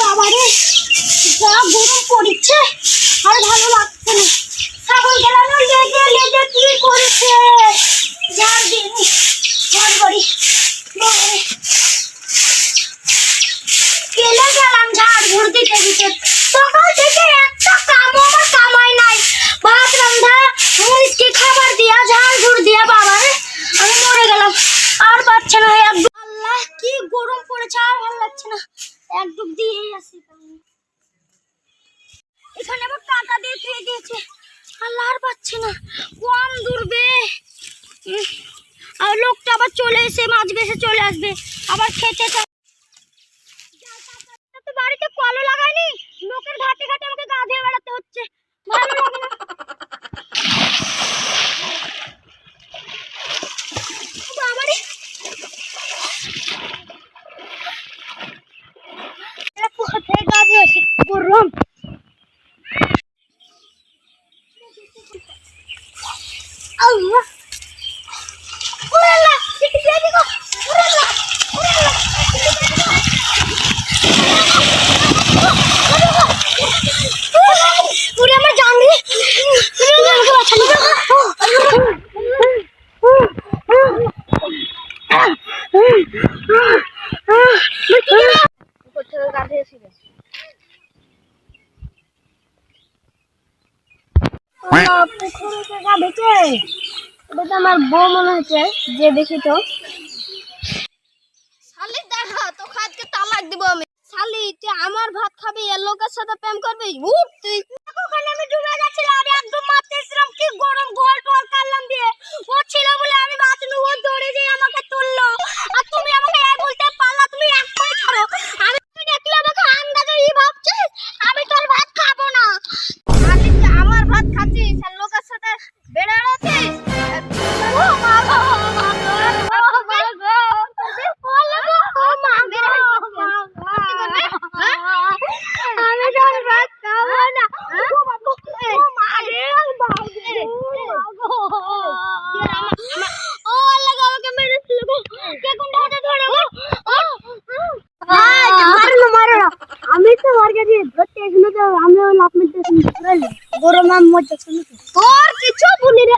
বাবারে যা গরম পড়ছে আর ভালো লাগছে না। ছাগল গেলানো লেজে লেজে কি করেছে ঝাড় দিন ঝাড় করি কেলে গেলাম ঝাড় ঝুড় দিতে দিতে। সকাল থেকে একটা কামও আমার কামাই নাই। ভাত রান্ধা মুনিশকে খাবার দিয়া ঝাড় ঝুড় দিয়া বাবারে আমি মরে গেলাম। আর পাচ্ছে না একদম। আল্লাহ কি গরম পড়েছে আর ভালো লাগছে না। এক ডুব দিয়েই আসি এখানে আবার টাকা দিয়ে খেয়ে দিয়েছে। আল্লাহ আর পাচ্ছে না কম দূরবে। আর লোকটা আবার চলে এসে মাছ বেসে চলে আসবে আবার খেতে তো বাড়িতে কলও লাগায়নি। লোকের ঘাটে ঘাটে আমাকে গা ধুয়ে বেড়াতে হচ্ছে। ভালো লাগে না। বাবারে কোথায় গা ধুয়েছে গরম। আল্লাহ ওরে দেখি দেখো ওরে আমার জান রে আমার বউ মনে হচ্ছে যে দেখি তো শালি দেখা তো খাদকে তালাক দিব আমি। শালি তুই আমার ভাত খাবি এর লোকের সাথে প্রেম করবি উঠ তুই। ওখানে আমি ডুবে যাচ্ছিলাম আমি একদম মারতেছিলাম কি গরম ঘোল টোল কাটলাম দিয়ে ও ছিল বলে আমি বাঁচনু ও দৌড়ে যেয়ে আমাকে তুললো। আর তুমি আমাকে এই বলতে পারলা তুমি এক করে ছাড়ো। আমি তুই দেখলে আমাকে আন্দাজে ই ভাবছিস আমি তোর ভাত খাবো না। শালি তুই আমার ভাত খাচ্ছিস আর লোকের সাথে বেড়াচ্ছিস। ও মা গো মা গো আমি তো মার গেছি ধরতে এসে তো আমি লাভ মিলতে গরম মজা শুনি তোর কিছু বলি রে।